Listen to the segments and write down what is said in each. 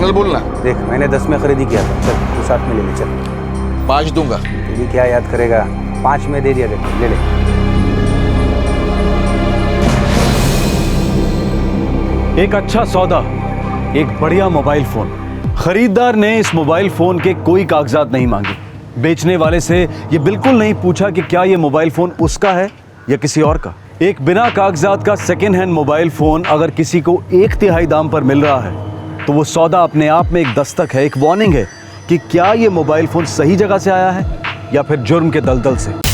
चल बोलना। देख मैंने 10 में खरीदी किया था, चल तू साथ में ले ले चल। 5 दूंगा। तू भी क्या याद करेगा, 5 में दे दिया, देख ले ले। एक अच्छा सौदा, एक बढ़िया मोबाइल फोन। खरीदार ने इस मोबाइल फोन के कोई कागजात नहीं मांगे। बेचने वाले से ये बिल्कुल नहीं पूछा कि क्या ये मोबाइल फोन उसका है या किसी और का। एक बिना कागजात का सेकेंड हैंड मोबाइल फोन अगर किसी को 1/3 दाम पर मिल रहा है तो वो सौदा अपने आप में एक दस्तक है, एक वार्निंग है कि क्या ये मोबाइल फोन सही जगह से आया है या फिर जुर्म के दलदल से।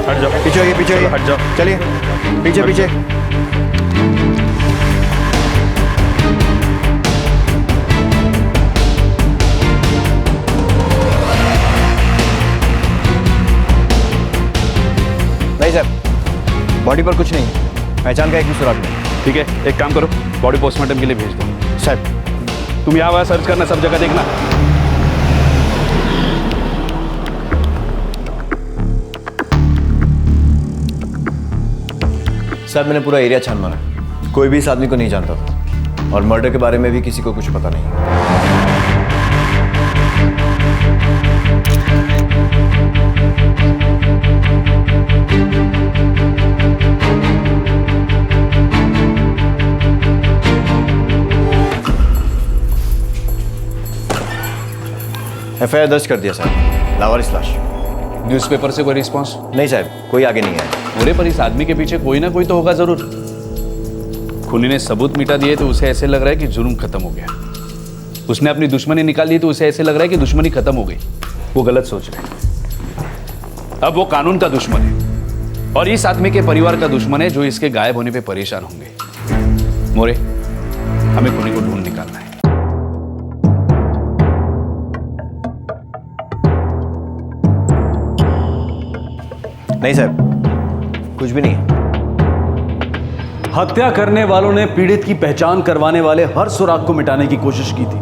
हट जाओ, पीछे आइए, पीछे आइए, हट जाओ, चलिए पीछे पीछे। नहीं सर, बॉडी पर कुछ नहीं, पहचान का एक भी सुराग नहीं। ठीक है, एक काम करो, बॉडी पोस्टमार्टम के लिए भेज दो। सर तुम यहाँ वहाँ सर्च करना, सब जगह देखना। सर मैंने पूरा एरिया छान मारा, कोई भी इस आदमी को नहीं जानता था और मर्डर के बारे में भी किसी को कुछ पता नहीं। एफआईआर दर्ज कर दिया सर, लावारिस लाश। न्यूज़पेपर से कोई रिस्पॉन्स? नहीं साहब, कोई आगे नहीं आया। पूरे पर इस आदमी के पीछे कोई ना कोई तो होगा जरूर। खूनी ने सबूत मिटा दिए तो उसे ऐसे लग रहा है कि जुर्म खत्म हो गया। उसने अपनी दुश्मनी निकाल दी तो उसे ऐसे लग रहा है कि दुश्मनी खत्म हो गई। वो गलत सोच रहे हैं। अब वो कानून का दुश्मन है और इस आदमी के परिवार का दुश्मन है जो इसके गायब होने पे परेशान होंगे। मोरे, हमें खूनी को ढूंढ निकालना है। नहीं साहब, कुछ भी नहीं है। हत्या करने वालों ने पीड़ित की पहचान करवाने वाले हर सुराग को मिटाने की कोशिश की थी।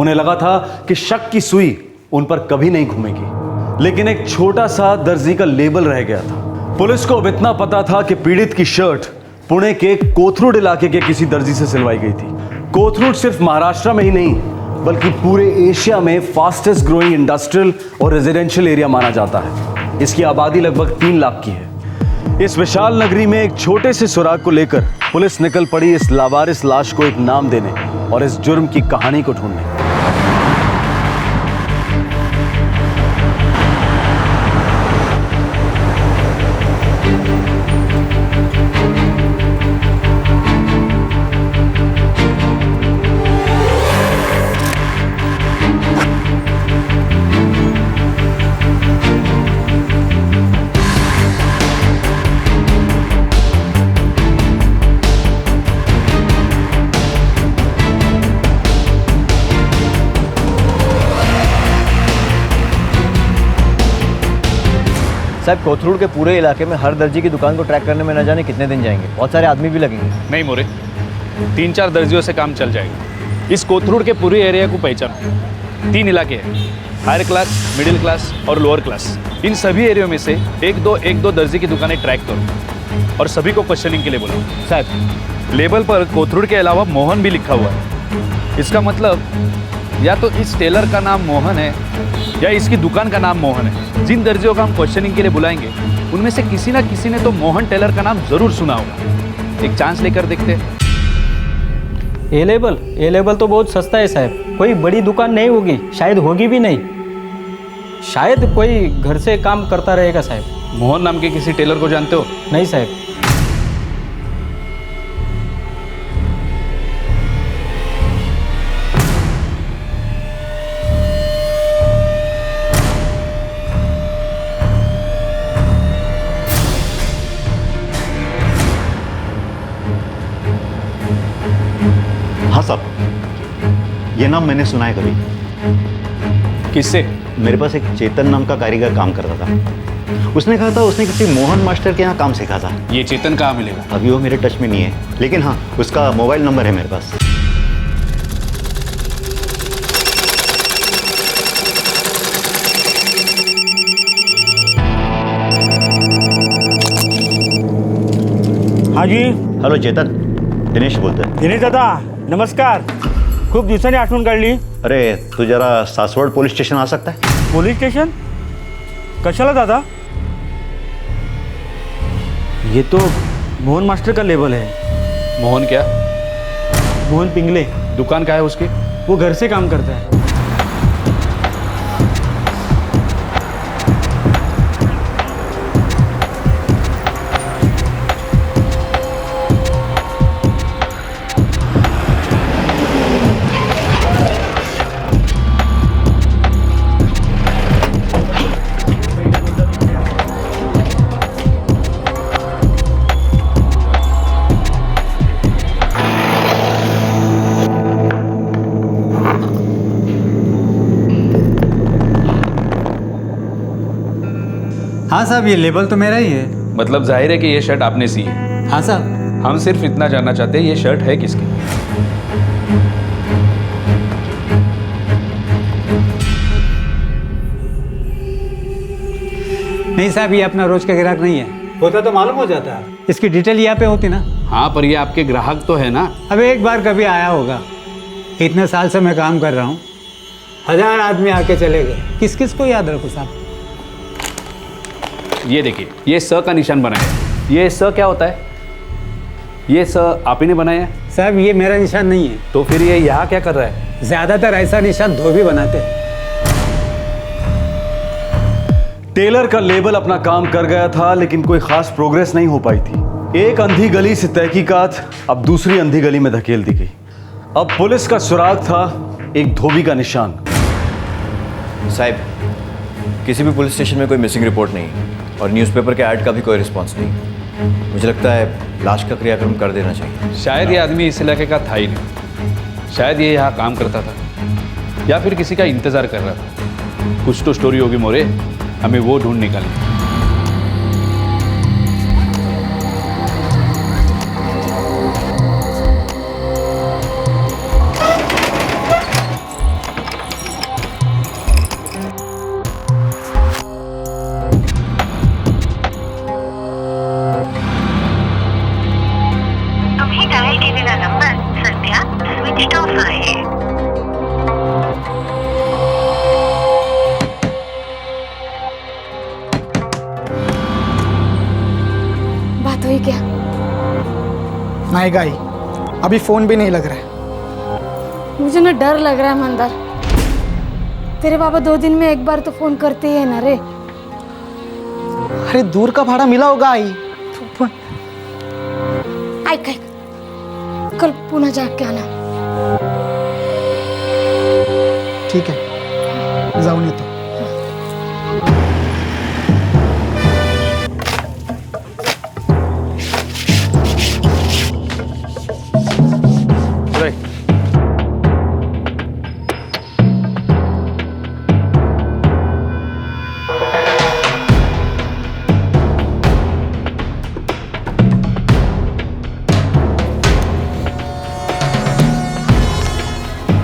उन्हें लगा था कि शक की सुई उन पर कभी नहीं घूमेगी, लेकिन एक छोटा सा दर्जी का लेबल रह गया था। पुलिस को अब इतना पता था कि पीड़ित की शर्ट पुणे के कोथरूड इलाके के किसी दर्जी से सिलवाई गई थी। कोथरूड सिर्फ महाराष्ट्र में ही नहीं बल्कि पूरे एशिया में फास्टेस्ट ग्रोइंग इंडस्ट्रियल और रेजिडेंशियल एरिया माना जाता है। इसकी आबादी लगभग 3 लाख की है। इस विशाल नगरी में एक छोटे से सुराग को लेकर पुलिस निकल पड़ी इस लावारिस लाश को एक नाम देने और इस जुर्म की कहानी को ढूंढने। साहब कोथरूड के पूरे इलाके में हर दर्जी की दुकान को ट्रैक करने में न जाने कितने दिन जाएंगे, बहुत सारे आदमी भी लगेंगे। नहीं मोरे, 3-4 दर्जियों से काम चल जाएगा। इस कोथरूड के पूरे एरिया को पहचानो। 3 इलाके हैं, हायर क्लास, मिडिल क्लास और लोअर क्लास। इन सभी एरियो में से एक दो दर्जी की दुकानें ट्रैक करो और सभी को क्वेश्चनिंग के लिए बुलाओ। साहब लेबल पर कोथरूड के अलावा मोहन भी लिखा हुआ है। इसका मतलब या तो इस टेलर का नाम मोहन है या इसकी दुकान का नाम मोहन है। जिन दर्जियों का हम क्वेश्चनिंग के लिए बुलाएंगे उनमें से किसी ना किसी ने तो मोहन टेलर का नाम जरूर सुना होगा। एक चांस लेकर देखते हैं। ए लेबल तो बहुत सस्ता है साहब, कोई बड़ी दुकान नहीं होगी, शायद होगी भी नहीं, शायद कोई घर से काम करता रहेगा साहब। मोहन नाम के किसी टेलर को जानते हो? नहीं साहब। हाँ साहब, ये नाम मैंने सुना है कभी। किससे? मेरे पास एक चेतन नाम का कारीगर काम करता था। उसने कहा था उसने किसी मोहन मास्टर के यहाँ काम सीखा था। ये चेतन कहाँ मिलेगा? अभी वो मेरे टच में नहीं है, लेकिन हाँ उसका मोबाइल नंबर है मेरे पास। हाँ जी, हेलो चेतन, दिनेश बोलतोय। दिनेश दादा नमस्कार. खूप दिवसांनी आठवण काढली. अरे तू जरा सासवड पोलीस स्टेशन आ सकता है? पोलीस स्टेशन कशाला दादा? ये तो मोहन मास्टर का लेबल है. मोहन क्या? मोहन पिंगले. दुकान क्या है उसकी? वो घर से काम करता है. हाँ साहब, ये लेबल तो मेरा ही है. मतलब जाहिर है कि ये शर्ट आपने सी है। हाँ साहब. हम सिर्फ इतना जानना चाहते हैं ये शर्ट है किसकी? नहीं साहब, ये अपना रोज का ग्राहक नहीं है. होता तो मालूम हो जाता. इसकी डिटेल यहाँ पे होती ना. हाँ, पर ये आपके ग्राहक तो है ना? अब एक बार कभी आया होगा. इतने साल से मैं काम कर रहा हूँ, 1000 आदमी आके चले गए, किस किस को याद रखूँ साहब? ये देखिए, ये स का निशान बनाया है। ये स क्या होता है? ये स आप ही ने बनाया है? साहब ये मेरा निशान नहीं है. तो फिर ये यहाँ क्या कर रहा है? ज्यादातर ऐसा निशान धोबी बनाते हैं. टेलर का लेबल अपना काम कर गया था, लेकिन कोई खास प्रोग्रेस नहीं हो पाई थी. एक अंधी गली से तहकीकात अब दूसरी अंधी गली में धकेल दी गई. अब पुलिस का सुराग था एक धोबी का निशान. साहब, किसी भी पुलिस स्टेशन में कोई मिसिंग रिपोर्ट नहीं और न्यूज़पेपर के ऐड का भी कोई रिस्पांस नहीं. मुझे लगता है लाश का क्रियाक्रम कर देना चाहिए. शायद ये आदमी इस इलाके का था ही नहीं. शायद ये यहाँ काम करता था या फिर किसी का इंतजार कर रहा था. कुछ तो स्टोरी होगी मोरे, हमें वो ढूंढ निकालनी. तुम्ही डायल केलेला नंबर सध्या स्विच ऑफ आहे. बात हुई क्या? नहीं गाई, अभी फोन भी नहीं लग रहा है. मुझे ना डर लग रहा है मंदार. तेरे बाबा 2 दिन में एक बार तो फोन करते ही है ना रे. अरे दूर का भाड़ा मिला होगा आई. ऐक ऐक, कल पुन्हा जाके आना. ठीक आहे, जाऊन येतो.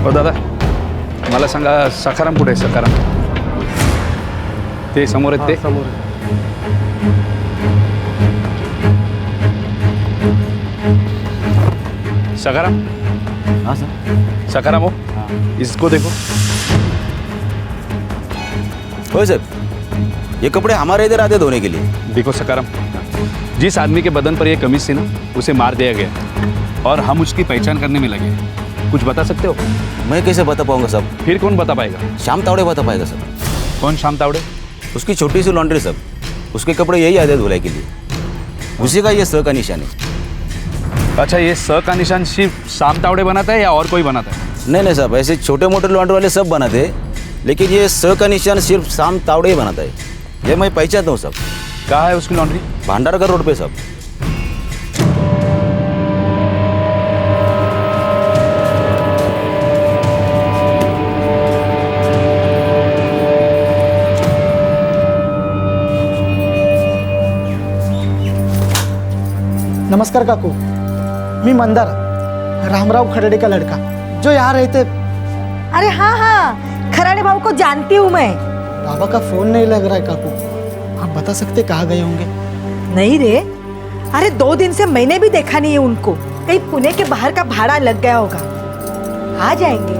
हो दादा, मला सांगा सखाराम कुठे आहे? सखाराम ते समोर आहेत. ते समोर. सखाराम. हाँ सर. सखाराम हो, इसको देखो। हो सर, ये कपड़े हमारे इधर आते धोने के लिए। देखो सकारम, जिस आदमी के बदन पर यह कमीज थी ना, उसे मार दिया गया और हम उसकी पहचान करने में लगे। कुछ बता सकते हो? मैं कैसे बता पाऊंगा सब? फिर कौन बता पाएगा? श्याम तावड़े बता पाएगा सर। कौन श्याम तावड़े? उसकी छोटी सी लॉन्ड्री सब, उसके कपड़े यही आते धुलाई के लिए। उसी का ये स का निशान है। अच्छा, ये स का निशान सिर्फ श्याम तावड़े बनाता है या और कोई बनाता है? नहीं साहब, ऐसे छोटे मोटे लॉन्ड्री वाले सब बनाते हैं, लेकिन ये स का निशान सिर्फ श्याम तावड़े ही बनाता है। ये मैं पहचानता हूँ सब। कहाँ है उसकी लॉन्ड्री? भांडारकर रोड पे सब। नमस्कार काकू, मी मंदार, रामराव खरड़े का लड़का जो यहाँ रहते। अरे हाँ हाँ, खराड़े बाबू को जानती हूँ मैं। बाबा का फोन नहीं लग रहा है काकू, आप बता सकते कहाँ गए होंगे? नहीं रे, अरे 2 दिन से मैंने भी देखा नहीं है उनको। कहीं पुणे के बाहर का भाड़ा लग गया होगा। आ जाएंगे,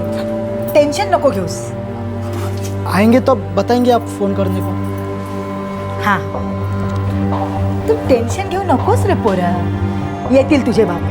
टेंशन नको घेऊस। आएंगे तो बताएंगे आप फोन करने को। हाँ, तू टेंशन घेऊ नकोस रे पोरा, येतील तुझे बाबा।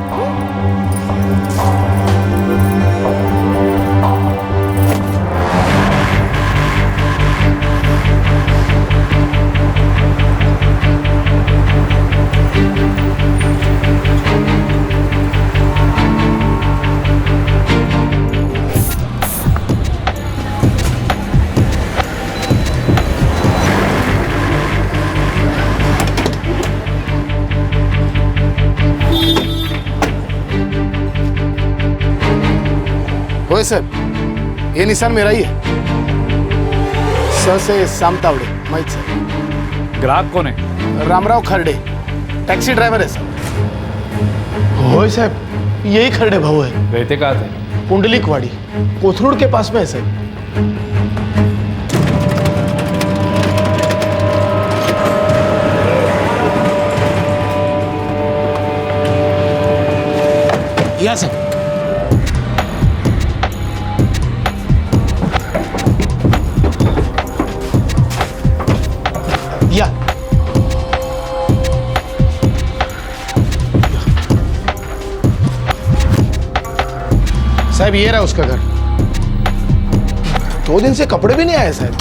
होय सर, ये निशान मेरा ही है। स से श्याम तावड़े, माहित सर। ग्राहक कौन है? रामराव खरडे, टैक्सी ड्राइवर है सर। होय साहब, यही खरडे भाऊ है। रहते कहाँ थे? पुंडलिकवाड़ी, कोथरूड के पास में है सर। या सर। या साहब, ये रहा उसका घर। 2 दिन से कपड़े भी नहीं आए साहब।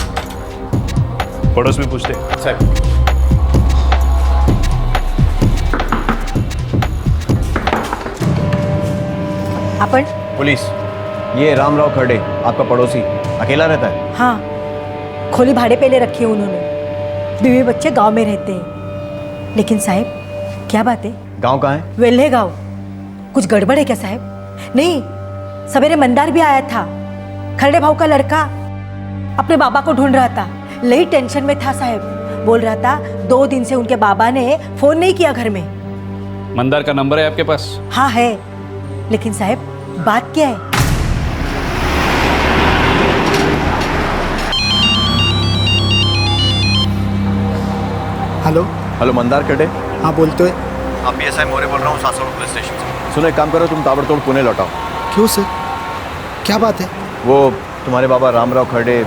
पड़ोस में पूछते साहब। अपन? पुलिस, ये रामराव खरडे आपका पड़ोसी अकेला रहता है? हाँ, खोली भाड़े पे ले रखी है उन्होंने। बीवी बच्चे गांव में रहते हैं। लेकिन साहब, क्या बात है? गांव कहाँ है? वेल्हे गांव। कुछ गड़बड़ है क्या साहब? नहीं, सवेरे मंदार भी आया था, खरडे भाऊ का लड़का। अपने बाबा को ढूंढ रहा था, लई टेंशन में था साहब। बोल रहा था 2 दिन से उनके बाबा ने फोन नहीं किया घर में। मंदार का नंबर है आपके पास? हाँ है, लेकिन साहब बात क्या है? हेलो। हेलो, मंदार खरडे? हाँ बोलते हैं। हाँ, PSI मोरे बोल रहा हूँ, सासोड़ पुलिस स्टेशन से। सुनो, एक काम करो, तुम ताबड़तोड़ पुणे लौटाओ। क्यों सर, क्या बात है? वो तुम्हारे बाबा रामराव खरडे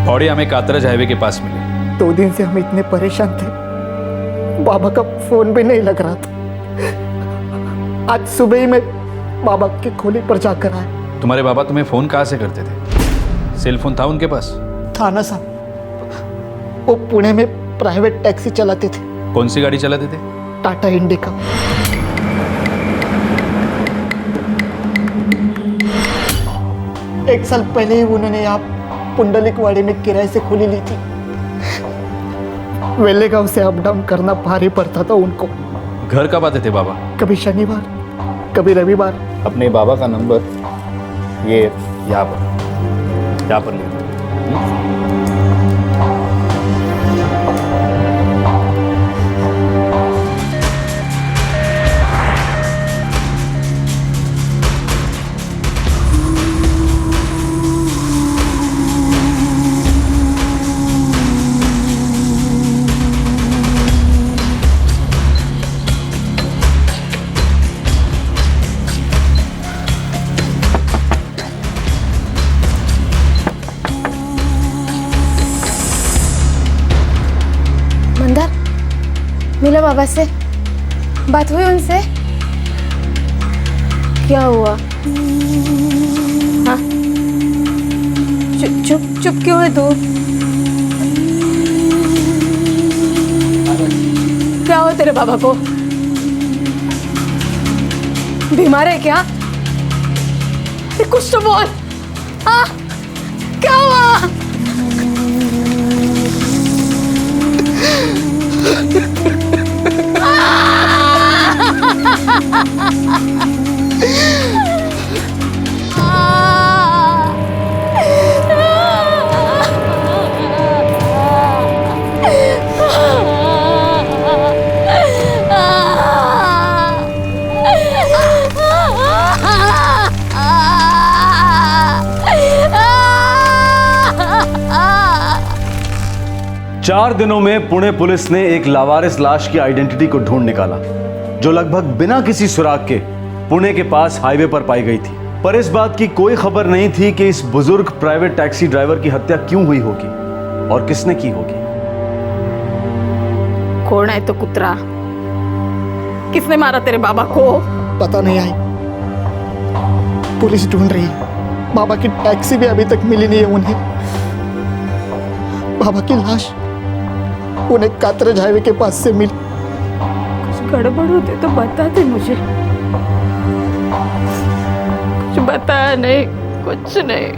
बॉडी हमें कातरज हाईवे के पास मिली। 2 दिन से हम इतने परेशान थे, बाबा का फोन भी नहीं लग रहा था। आज सुबह ही मैं बाबा की खोली पर जाकर आया। तुम्हारे बाबा तुम्हें फोन कहाँ से करते थे? सेल फोन था उनके पास? था ना साहब, वो पुणे में प्राइवेट टैक्सी चलाते थे। कौन सी गाड़ी चलाते थे? टाटा इंडिका। एक साल पहले ही उन्होंने यहाँ पुंडलिकवाड़ी में किराए से खोली ली थी। वेले गांव से अप डाउन करना भारी पड़ता था उनको। घर कब आते थे बाबा? कभी शनिवार, कभी रविवार। अपने बाबा का नंबर ये यहाँ पर ले। बाबा से? बात हुई उनसे? क्या हुआ? हाँ? चुप चुप क्यों है तू? क्या हुआ तेरे बाबा को? बीमार है क्या? कुछ तो बोल। हाँ? क्या हुआ? चार दिनों में पुणे पुलिस ने एक लावारिस लाश की आइडेंटिटी को ढूंढ निकाला, जो लगभग बिना किसी सुराग के पुणे के पास हाईवे पर पाई गई थी। पर इस बात की कोई खबर नहीं थी कि इस बुजुर्ग प्राइवेट टैक्सी ड्राइवर की हत्या क्यों हुई होगी और किसने की होगी। कौन है तो कुतरा? किसने मारा तेरे बाबा को? पता नहीं आई, पुलिस ढूंढ रही है। बाबा की टैक्सी भी अभी तक मिली नहीं है उन्हें। बाबा की लाश उन्हें कातरज हाईवे के पास से मिली। कुछ गड़बड़ होती तो बता दे मुझे। कुछ बता नहीं, कुछ नहीं।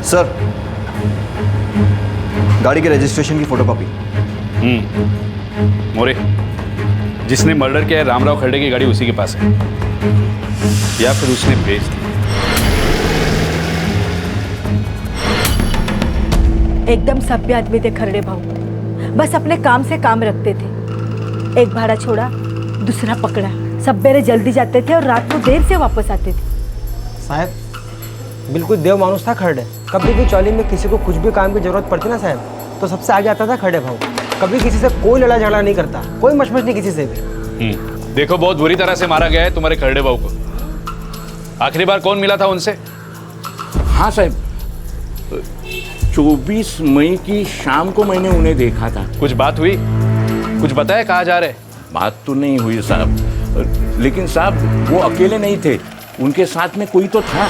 सर, गाड़ी के रजिस्ट्रेशन की फोटोकॉपी। मोरे, जिसने मर्डर किया है रामराव खड़े की गाड़ी उसी के पास है, या फिर उसने भेज दी। एकदम सभ्य आदमी थे खरड़े भाऊ, बस अपने काम से काम रखते थे। एक भाड़ा छोड़ा, दूसरा पकड़ा। सवेरे जल्दी जाते थे और रात को देर से वापस आते थे। साहब, बिल्कुल देव मानुस था खरड़े। कभी भी चौली में किसी को कुछ भी काम की जरूरत पड़ती ना साहब, तो सबसे आगे आता था खरड़े भाऊ। कभी किसी से कोई लड़ाई झगड़ा नहीं करता, कोई मशमश नहीं किसी से भी। देखो, बहुत बुरी तरह से मारा गया है तुम्हारे खरड़े भाऊ को। आखिरी बार कौन मिला था उनसे? हाँ साहब, 24 मई की शाम को मैंने उन्हें देखा था। कुछ बात हुई? कुछ बताया कहाँ जा रहे? बात तो नहीं हुई साहब, लेकिन साहब वो अकेले नहीं थे, उनके साथ में कोई तो था।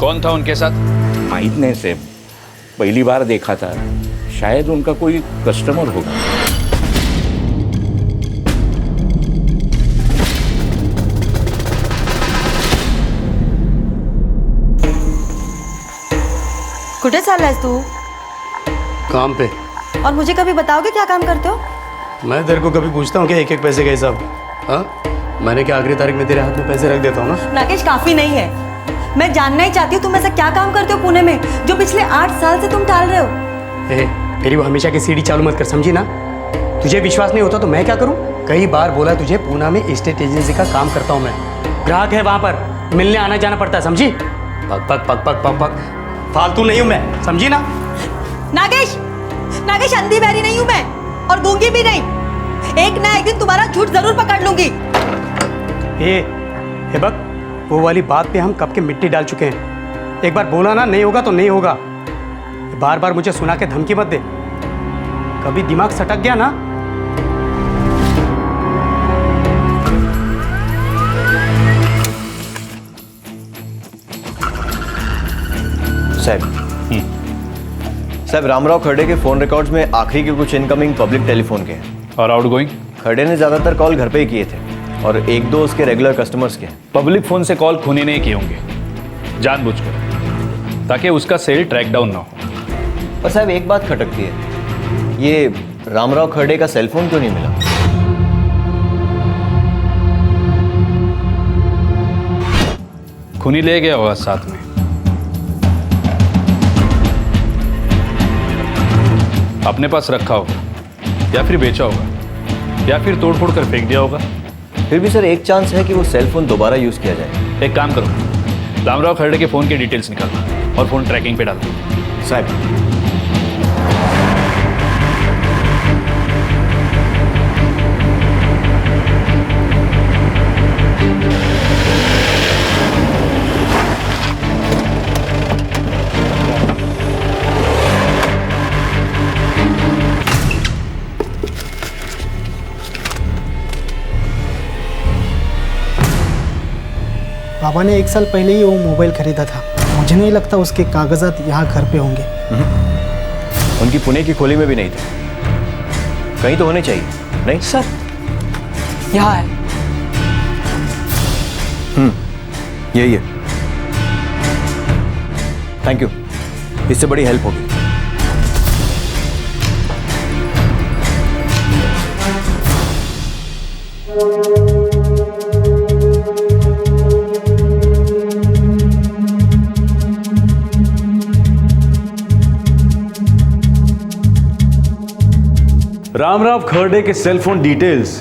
कौन था उनके साथ? माहित नहीं साहब, पहली बार देखा था। शायद उनका कोई कस्टमर होगा। कुठे चाललायस तू? काम पे। और मुझे कभी बताओगे क्या काम करते हो? मैं तेरे को कभी पूछता हूँ क्या एक एक पैसे का हिसाब? हाँ, मैंने क्या आखिरी तारीख में तेरे हाथ में पैसे रख देता हूँ ना? नागेश, काफी नहीं है। मैं जानना ही चाहती हूँ तुम ऐसा क्या काम करते हो पुणे में जो पिछले 8 साल से तुम टाल रहे हो। मेरी वो हमेशा की सीढ़ी चालू मत कर, समझी ना? तुझे विश्वास नहीं होता तो मैं क्या करूँ? कई बार बोला तुझे, पूना में एस्टेट एजेंसी का काम करता हूँ मैं। ग्राहक है वहाँ पर, मिलने आना जाना पड़ता है, समझी? पक पक पक पक पक पक, फालतू नहीं हूँ मैं, समझी ना? नागेश, नागेश, अंधी बहरी नहीं हूँ मैं और गूंगी भी नहीं। एक ना एक दिन तुम्हारा झूठ जरूर पकड़ लूंगी। हे बक, वो वाली बात पे हम कब के मिट्टी डाल चुके हैं। एक बार बोला ना, नहीं होगा तो नहीं होगा। बार बार मुझे सुना के धमकी मत दे, कभी दिमाग सटक गया ना। साहब रामराव खर्डे के फ़ोन रिकॉर्ड्स में आखिरी के कुछ इनकमिंग पब्लिक टेलीफोन के हैं। और आउटगोइंग? खर्डे ने ज़्यादातर कॉल घर पे ही किए थे और एक दो उसके रेगुलर कस्टमर्स के। पब्लिक फ़ोन से कॉल खूनी ने किए होंगे जानबूझकर, ताकि उसका सेल ट्रैक डाउन ना हो। पर साहब एक बात खटकती है, ये रामराव खर्डे का सेलफोन क्यों नहीं मिला? खूनी ले गया होगा साथ में। अपने पास रखा होगा या फिर बेचा होगा या फिर तोड़ फोड़ कर फेंक दिया होगा। फिर भी सर एक चांस है कि वो सेलफोन दोबारा यूज़ किया जाए। एक काम करो, रामराव खर्डे के फ़ोन के डिटेल्स निकालो और फ़ोन ट्रैकिंग पे डाल दो। साहब पापा ने 1 साल पहले ही वो मोबाइल खरीदा था। मुझे नहीं लगता उसके कागजात यहाँ घर पे होंगे। उनकी पुणे की खोली में भी नहीं थे, कहीं तो होने चाहिए। नहीं सर, यहाँ है। यही है। थैंक यू, इससे बड़ी हेल्प होगी। रामराव खर्डे के सेलफोन डिटेल्स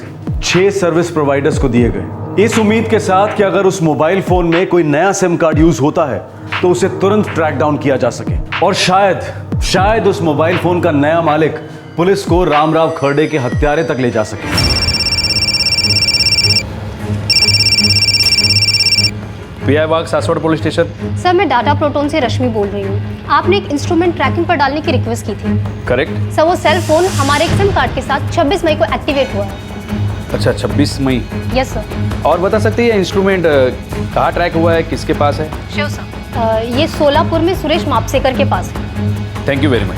6 सर्विस प्रोवाइडर्स को दिए गए, इस उम्मीद के साथ कि अगर उस मोबाइल फोन में कोई नया सिम कार्ड यूज होता है तो उसे तुरंत ट्रैक डाउन किया जा सके और शायद उस मोबाइल फोन का नया मालिक पुलिस को रामराव खर्डे के हत्यारे तक ले जा सके। पीआई बाग सासवड़ पुलिस स्टेशन। सर मैं डाटा प्रोटोन से रश्मि बोल रही हूँ। आपने एक इंस्ट्रूमेंट ट्रैकिंग पर डालने की रिक्वेस्ट की थी। करेक्ट सर वो सेल फोन हमारे एक सिम कार्ड के साथ 26 मई को एक्टिवेट हुआ है। अच्छा 26 मई। Yes sir. और बता सकते हैं ये इंस्ट्रूमेंट कहाँ ट्रैक हुआ है, किसके पास है? श्योर सर, ये सोलापुर में सुरेश मापसेकर के पास है। Thank you very much.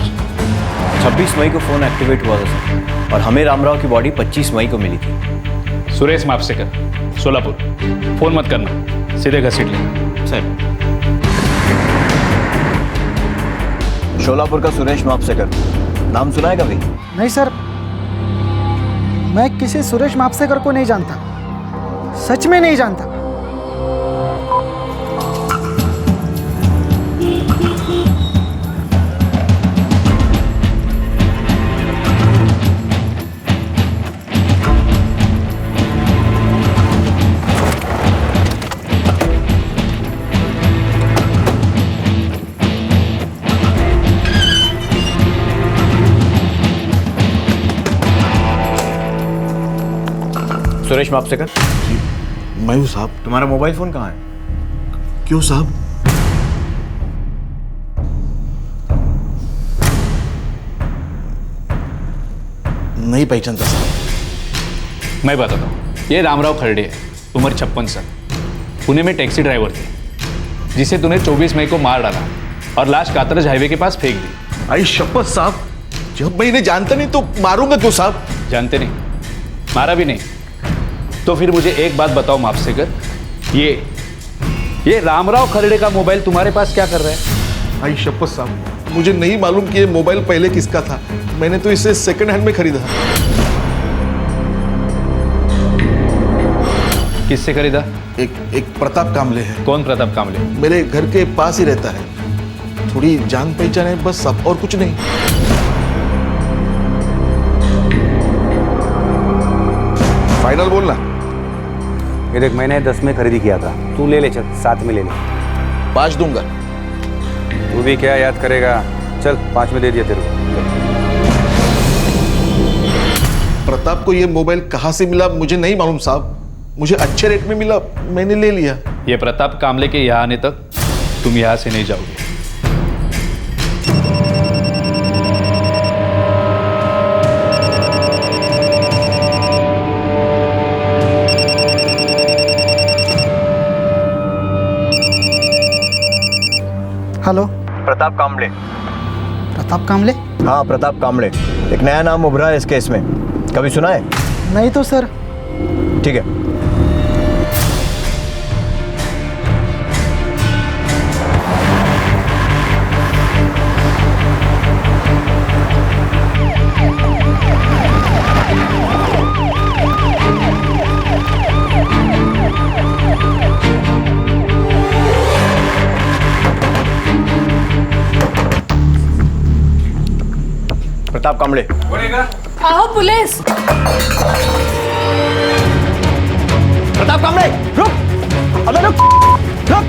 26 मई को फ़ोन एक्टिवेट हुआ था सर, और हमें रामराव की बॉडी 25 मई को मिली थी। सुरेश मापसेकर, सोलापुर। फ़ोन मत करना, सीधे घसीट लेना। सर शोलापुर का सुरेश मापसेकर नाम सुना है कभी? नहीं सर, मैं किसी सुरेश मापसेकर को नहीं जानता, सच में नहीं जानता। सुरेश मापसेकर? मैं हूँ साहब। तुम्हारा मोबाइल फोन कहाँ है? क्यों साहब? नहीं पहचानता साहब। मैं बताता हूँ, ये रामराव खर्डे है, उम्र 56 साल, पुणे में टैक्सी ड्राइवर थे, जिसे तूने 24 मई को मार डाला और लाश कातरज हाईवे के पास फेंक दी। आई शपथ साहब, जब मैं इन्हें जानता नहीं तो मारूंगा क्यों साहब? जानते नहीं, मारा भी नहीं, तो फिर मुझे एक बात बताओ मापसेकर, ये रामराव खर्डे का मोबाइल तुम्हारे पास क्या कर रहा है? आई शपथ साहब, मुझे नहीं मालूम कि ये मोबाइल पहले किसका था। मैंने तो इसे सेकंड हैंड में खरीदा। किससे खरीदा? एक प्रताप कामले है। कौन प्रताप कामले? मेरे घर के पास ही रहता है, थोड़ी जान पहचान है बस, सब और कुछ नहीं। फाइनल बोलना। ये देख, मैंने 10 में खरीदी किया था, तू ले ले, चल 7 में ले ले। 5 दूंगा। तू भी क्या याद करेगा, चल 5 में दे दिया तेरे को। प्रताप को ये मोबाइल कहाँ से मिला मुझे नहीं मालूम साहब, मुझे अच्छे रेट में मिला, मैंने ले लिया। ये प्रताप कामले के यहाँ आने तक तुम यहाँ से नहीं जाओगे। हेलो प्रताप कामले। प्रताप कामले? हाँ, प्रताप कामले। एक नया नाम उभरा है इस केस में, कभी सुना है? नहीं तो सर। ठीक है। प्रताप कामले। आओ पुलिस। प्रताप कामले, रुक! अबे रुक! रुक!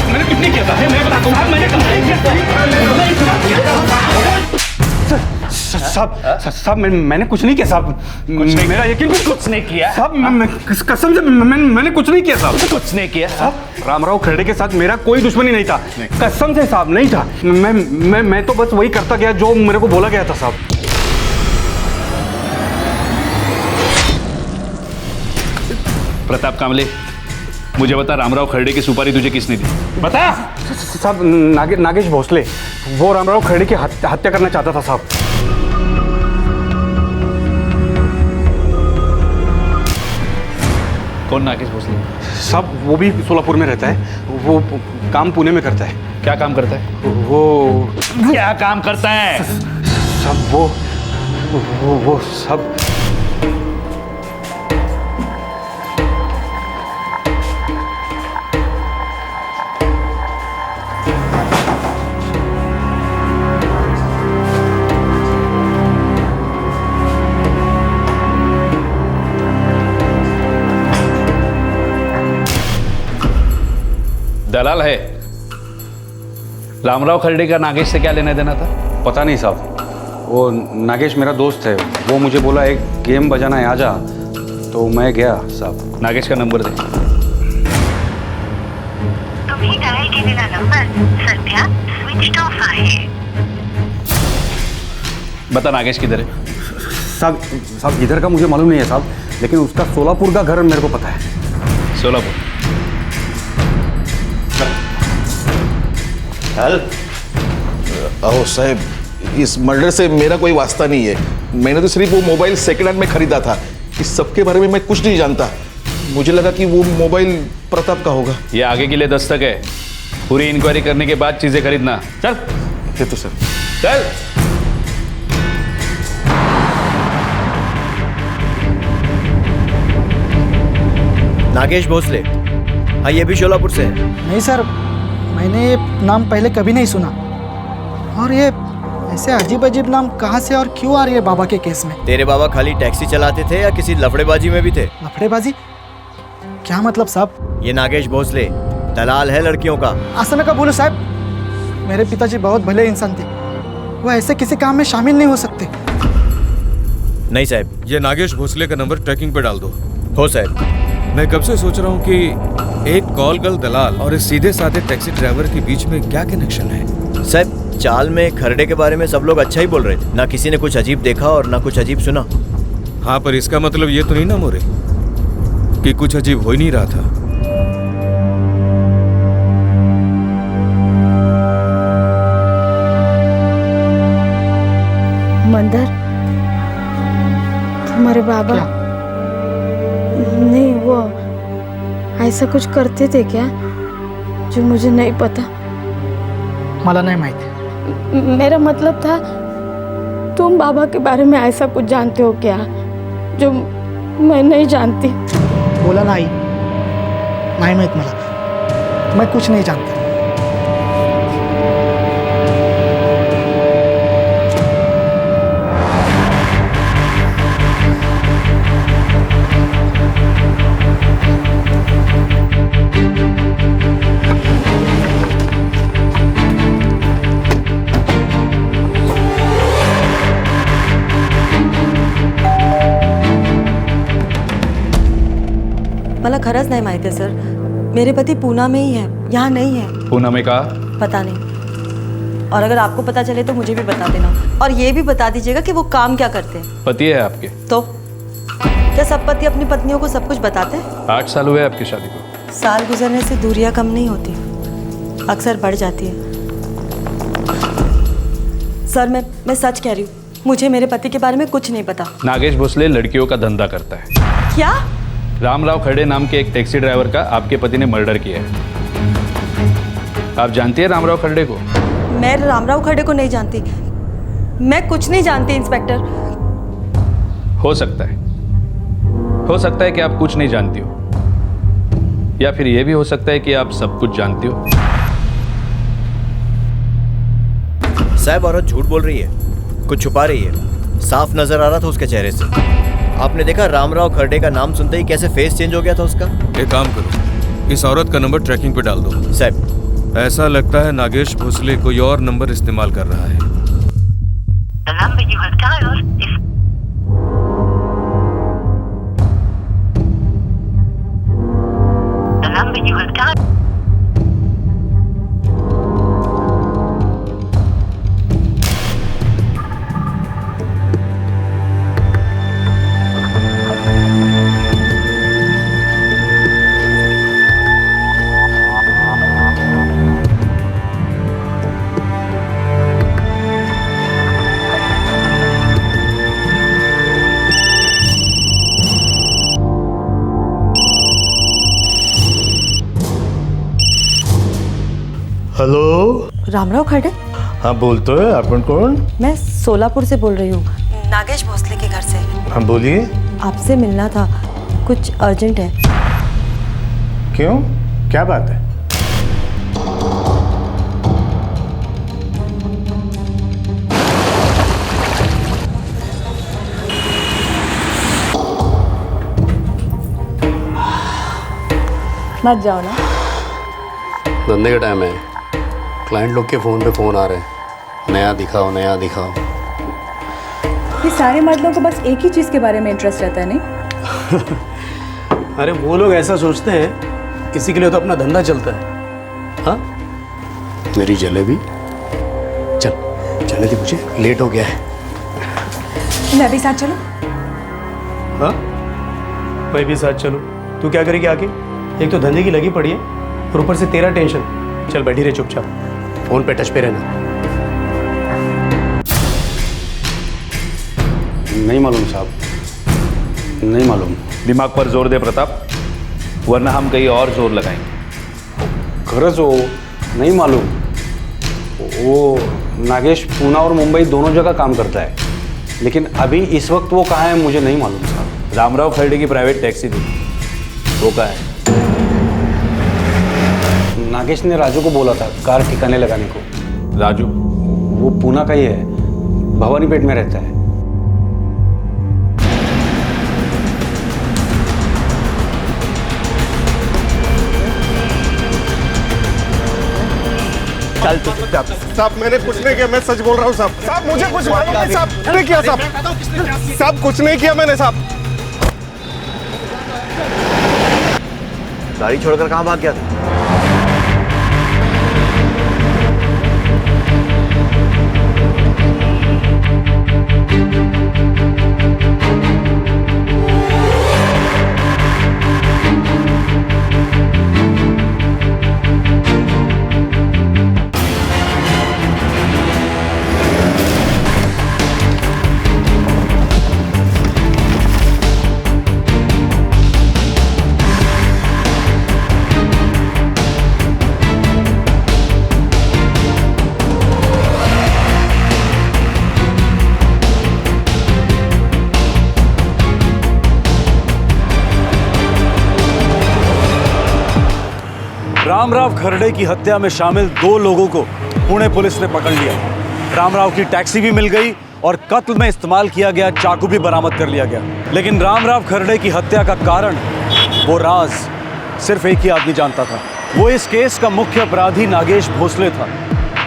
मैंने कुछ नहीं किया था, मैं बताता हूँ, मैंने साहब मैंने कुछ नहीं किया साहब। मेरा यकीन कुछ नहीं किया साहब, कसम से मैंने कुछ नहीं किया साहब। कुछ नहीं किया साहब। रामराव खरड़े के साथ मेरा कोई दुश्मनी नहीं था, कसम से साहब नहीं था। मैं तो बस वही करता गया जो मेरे को बोला गया था साहब। प्रताप कामले, मुझे बता, रामराव खरड़े की सुपारी तुझे किसने दी? बता। साहब नागेश भोसले, वो रामराव खरड़े की हत्या करना चाहता था साहब। कौन नागेश भोसले? साहब वो भी सोलापुर में रहता है, वो काम पुणे में करता है। क्या काम करता है? वो क्या काम करता है? सब वो सब दलाल है। रामराव खरड़े का नागेश से क्या लेना देना था? पता नहीं साहब, वो नागेश मेरा दोस्त है, वो मुझे बोला एक गेम बजाना है, आजा, तो मैं गया साहब। नागेश का नंबर दे। तुम्ही डायल केलेला नंबर सध्या स्विच ऑफ आहे। बता नागेश किधर है? साहब इधर का मुझे मालूम नहीं है साहब, लेकिन उसका सोलापुर का घर मेरे को पता है। सोलापुर? अहो साहब, इस मर्डर से मेरा कोई वास्ता नहीं है। मैंने तो सिर्फ वो मोबाइल सेकंड हैंड में खरीदा था। इस सब के बारे में मैं कुछ नहीं जानता। मुझे लगा कि वो मोबाइल प्रताप का होगा। ये आगे के लिए दस्तक है, पूरी इंक्वायरी करने के बाद चीजें खरीदना। चल। ये तो सर। चल। नागेश भोसले, हाँ, ये भी शोलापुर से है। नहीं सर, मैंने ये नाम पहले कभी नहीं सुना। और ये ऐसे अजीब अजीब नाम कहाँ से और क्यों आ रही है बाबा के केस में? तेरे बाबा खाली टैक्सी चलाते थे या किसी लफड़ेबाजी में भी थे? लफड़ेबाजी? क्या मतलब साहब? ये नागेश भोसले दलाल है लड़कियों का। ऐसा मैं कब बोलूं साहब? मेरे पिताजी बहुत भले इंसान थे, वो ऐसे किसी काम में शामिल नहीं हो सकते। नहीं साहब। ये नागेश भोसले का नंबर ट्रैकिंग पे डाल दो। हो साहब। मैं कब से सोच रहा हूँ कि एक कॉल गर्ल दलाल और इस सीधे साधे टैक्सी ड्राइवर के बीच में क्या कनेक्शन है। साहब, चाल में खरड़े के बारे में सब लोग अच्छा ही बोल रहे थे, ना किसी ने कुछ अजीब देखा और ना कुछ अजीब सुना। हाँ, पर इसका मतलब ये तो नहीं ना मोरे कि कुछ अजीब हो ही नहीं रहा था। मंदर, तुम्हारे बाबा नहीं, वो ऐसा कुछ करते थे क्या जो मुझे नहीं पता? मला नहीं माहिती। मेरा मतलब था, तुम बाबा के बारे में ऐसा कुछ जानते हो क्या जो मैं नहीं जानती? बोला नहीं माहित मला, मैं कुछ नहीं जानता। मला खरंच नाही माहिती सर, मेरे पति पूना में ही है, यहाँ नहीं है। पूना में कहा? पता नहीं। और अगर आपको पता चले तो मुझे भी बता देना, और ये भी बता दीजिएगा कि वो काम क्या करते हैं। पति है आपके? तो क्या सब पति अपनी पत्नियों को सब कुछ बताते हैं? 8 साल हुए आपकी शादी को। साल गुजरने से दूरियां कम नहीं होती, अक्सर बढ़ जाती है। सर मैं सच कह रही हूँ, मुझे मेरे पति के बारे में कुछ नहीं पता। नागेश भोसले लड़कियों का धंधा करता है। क्या? रामराव खड़े नाम के एक टैक्सी ड्राइवर का आपके पति ने मर्डर किया है। आप जानती हैं रामराव खड़े को? मैं रामराव खड़े को नहीं जानती, मैं कुछ नहीं जानती इंस्पेक्टर। हो सकता है कि आप कुछ नहीं जानती हो, या फिर यह भी हो सकता है कि आप सब कुछ जानती हो। साहब औरत झूठ बोल रही है, कुछ छुपा रही है, साफ नजर आ रहा था उसके चेहरे से। आपने देखा रामराव खड़े का नाम सुनते ही कैसे फेस चेंज हो गया था उसका। एक काम करो, इस औरत का नंबर ट्रैकिंग पे डाल दो। साहब ऐसा लगता है नागेश भोसले कोई और नंबर इस्तेमाल कर रहा है। हेलो, रामराव खड़े? हाँ बोलते हैं, अपन कौन? मैं सोलापुर से बोल रही हूँ, नागेश भोसले के घर से। हाँ बोलिए। आपसे मिलना था, कुछ अर्जेंट है। क्यों, क्या बात है? मत जाओ ना। धंधे का टाइम है, क्लाइंट लोग के फ़ोन पे फ़ोन आ रहे हैं, नया दिखाओ नया दिखाओ। ये सारे मर्दों को बस एक ही चीज़ के बारे में इंटरेस्ट रहता है, नहीं? अरे वो लोग ऐसा सोचते हैं, इसी के लिए तो अपना धंधा चलता है। हाँ मेरी जलेबी, चल चलने दी, मुझे लेट हो गया है। मैं भी साथ चलूं? हाँ मैं भी साथ चलूं? तू क्या करेगी आके? एक तो धंधे की लगी पड़ी है और ऊपर से तेरा टेंशन। चल बैठी रहे चुपचाप, फोन पे टच पे रहना। नहीं मालूम साहब, नहीं मालूम। दिमाग पर जोर दे प्रताप, वरना हम कहीं और जोर लगाएंगे। खरंच हो, नहीं मालूम। वो नागेश पूना और मुंबई दोनों जगह काम करता है, लेकिन अभी इस वक्त वो कहाँ है मुझे नहीं मालूम साहब। रामराव खड़े की प्राइवेट टैक्सी थी, वो कहाँ है? नागेश ने राजू को बोला था कार ठिकाने लगाने को। राजू? वो पूना का ही है, भवानीपेट में रहता है। चल साहब, मैंने कुछ नहीं किया, मैं सच बोल रहा हूँ साहब। साहब मुझे कुछ मालूम नहीं साहब, नहीं किया साहब। साहब कुछ नहीं किया मैंने साहब। गाड़ी छोड़कर कहाँ भाग गया था? रामराव खरड़े की हत्या में शामिल 2 लोगों को पुणे पुलिस ने पकड़ लिया। रामराव की टैक्सी भी मिल गई और कत्ल में इस्तेमाल किया गया चाकू भी बरामद कर लिया गया। लेकिन रामराव खरड़े की हत्या का कारण, वो राज सिर्फ एक ही आदमी जानता था। वो इस केस का मुख्य अपराधी नागेश भोसले था,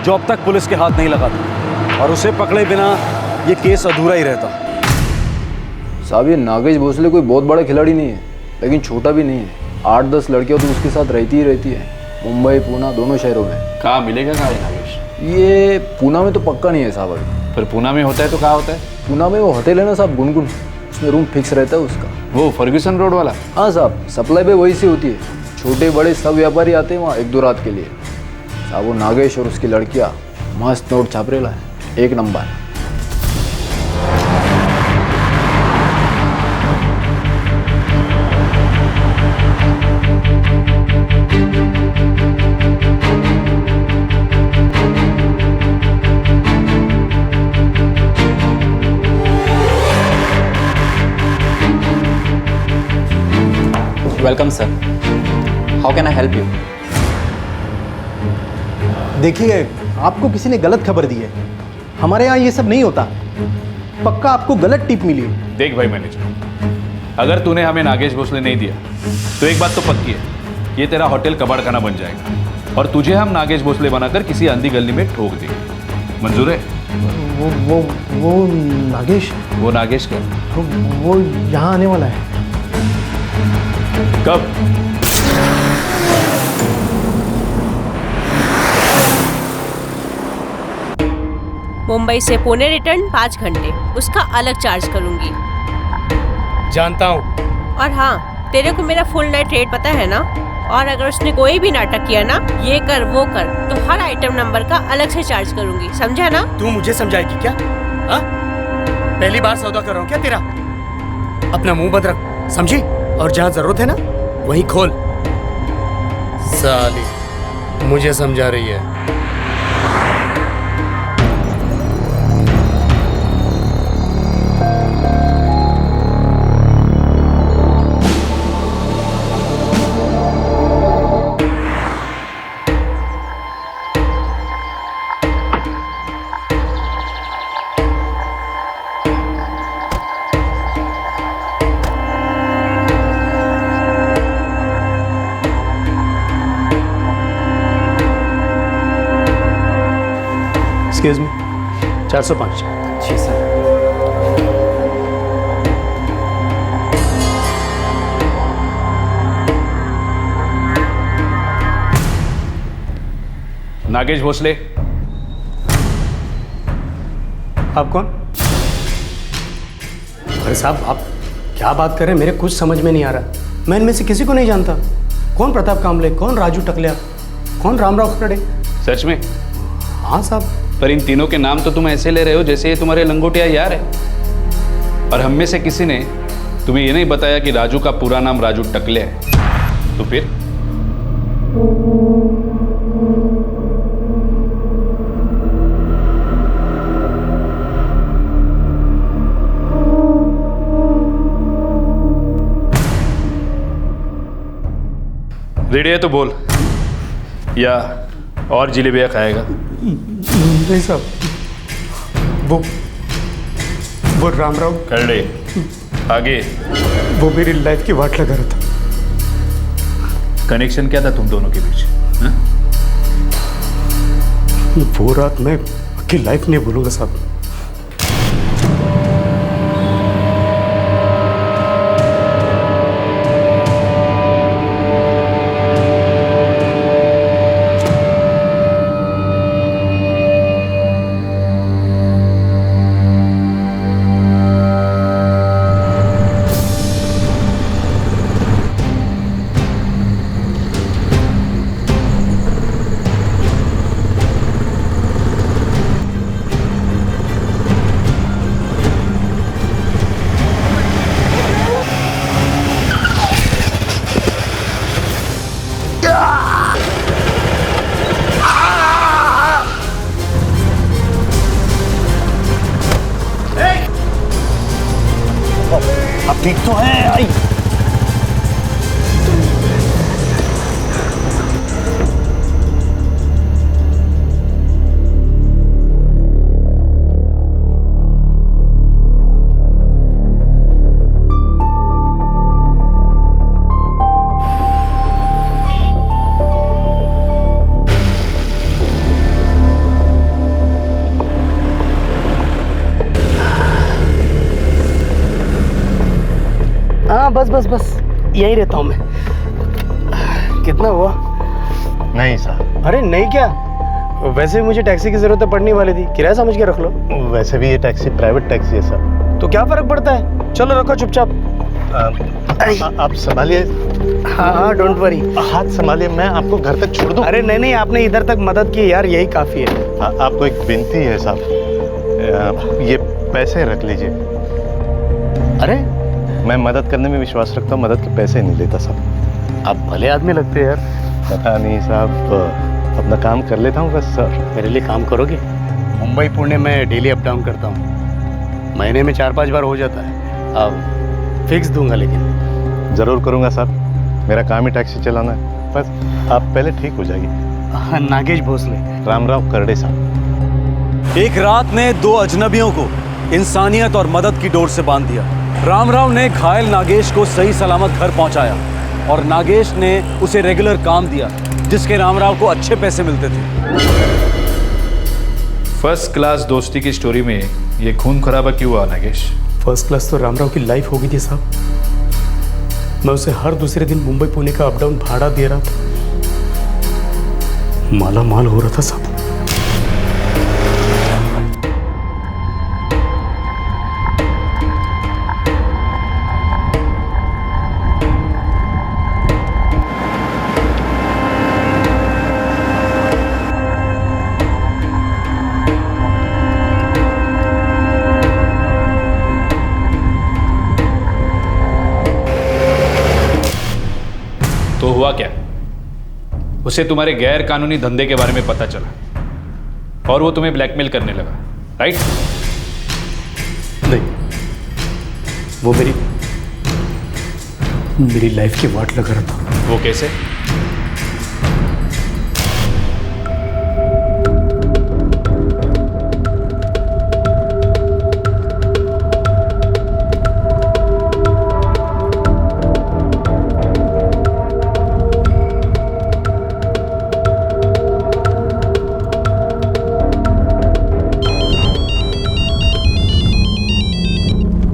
जो अब तक पुलिस के हाथ नहीं लगा था, और उसे पकड़े बिना ये केस अधूरा ही रहता। साहब ये नागेश भोसले कोई बहुत बड़ा खिलाड़ी नहीं है, लेकिन छोटा भी नहीं है। 8-10 लड़कियां तो उसके साथ रहती ही रहती है, मुंबई पूना दोनों शहरों में। कहाँ मिलेगा कहाँ नागेश? ये पूना में तो पक्का नहीं है साहब अभी। फिर पूना में होता है तो कहाँ होता है? पूना में वो होटल है ना साहब, गुनगुन, उसमें रूम फिक्स रहता है उसका। वो फर्ग्यूसन रोड वाला? हाँ साहब, सप्लाई पे वही से होती है। छोटे बड़े सब व्यापारी आते हैं वहाँ 1-2 रात के लिए। साहब वो नागेश और उसकी लड़कियाँ मस्त नोट छाप रेला है, एक number. Welcome sir, how can I help you? देखिए, आपको किसी ने गलत खबर दी है। हमारे यहाँ ये सब नहीं होता। पक्का आपको गलत टिप मिली है। देख भाई मैनेजर, अगर तूने हमें नागेश भोसले नहीं दिया तो एक बात तो पक्की है, ये तेरा होटल कबाड़ खाना बन जाएगा और तुझे हम नागेश भोसले बनाकर किसी अंधी गली में ठोक देंगे। मंजूर है? वो नागेश? वो नागेश क्या? वो यहाँ आने वाला है। कब? मुंबई से पुणे रिटर्न 5 घंटे, उसका अलग चार्ज करूंगी। जानता हूँ। और हाँ, तेरे को मेरा फुल नाइट रेट पता है ना? और अगर उसने कोई भी नाटक किया ना, ये कर वो कर, तो हर आइटम नंबर का अलग से चार्ज करूंगी, समझा ना? तू मुझे समझाएगी क्या? हाँ? पहली बार सौदा कर रहा हूँ क्या तेरा? अपना मुंह बंद रख, समझी? और जहाँ जरूरत है ना, वहीं खोल। साली मुझे समझा रही है। Excuse me, 405। जी सर। नागेश भोसले। आप कौन? अरे साहब, आप क्या बात कर रहे हैं? मेरे कुछ समझ में नहीं आ रहा। मैं इनमें से किसी को नहीं जानता। कौन प्रताप कामले, कौन राजू टकलिया, कौन रामराव खड़े? सच में? हाँ साहब। पर इन तीनों के नाम तो तुम ऐसे ले रहे हो जैसे ये तुम्हारे लंगोटिया यार है। और हम में से किसी ने तुम्हें ये नहीं बताया कि राजू का पूरा नाम राजू टकले है। तो फिर रेडी है तो बोल, या और जिलेबियाँ खाएगा? नहीं साहब, वो रामराव कर ले आगे। वो मेरी लाइफ की वाट लगा रहा था। कनेक्शन क्या था तुम दोनों के बीच? हा? वो रात मैं आपकी लाइफ नहीं भूलूंगा साहब। अब ठीक तो है आई। हाँ बस बस बस यहीं रहता हूँ मैं। कितना हुआ? नहीं साहब। अरे नहीं क्या, वैसे भी मुझे टैक्सी की जरूरत पड़ने वाली थी, किराया समझ के रख लो। वैसे भी ये टैक्सी प्राइवेट टैक्सी है सर। तो क्या फर्क पड़ता है, चलो रखो चुपचाप। आप संभालिए। हाँ हाँ डोंट वरी। हाथ संभालिए, मैं आपको घर तक छोड़ दूं। अरे नहीं नहीं, आपने इधर तक मदद की यार, यही काफी है। आपको एक विनती है साहब, ये पैसे रख लीजिए। अरे मैं मदद करने में विश्वास रखता हूँ, मदद के पैसे नहीं लेता साहब। आप भले आदमी लगते हैं यार। पता नहीं साहब, अपना काम कर लेता हूँ बस सर। मेरे लिए काम करोगे? मुंबई पुणे में डेली अप डाउन करता हूँ, महीने में 4-5 बार हो जाता है। अब फिक्स दूंगा, लेकिन ज़रूर करूँगा साहब, मेरा काम ही टैक्सी चलाना है। बस आप पहले ठीक हो जाइए। नागेश भोसले। रामराव करड़े साहब। एक रात ने दो अजनबियों को इंसानियत और मदद की डोर से बांध दिया। रामराव ने घायल नागेश को सही सलामत घर पहुंचाया और नागेश ने उसे रेगुलर काम दिया, जिसके रामराव को अच्छे पैसे मिलते थे। फर्स्ट क्लास दोस्ती की स्टोरी में ये खून खराबा क्यों हुआ नागेश? फर्स्ट क्लास तो रामराव की लाइफ हो गई थी साहब। मैं उसे हर दूसरे दिन मुंबई पुणे का अप डाउन भाड़ा दे रहा था, माला माल हो रहा था साहब। तो हुआ क्या? उसे तुम्हारे गैर कानूनी धंधे के बारे में पता चला और वो तुम्हें ब्लैकमेल करने लगा, राइट? नहीं, वो मेरी लाइफ की वाट लगा रहा था। वो कैसे?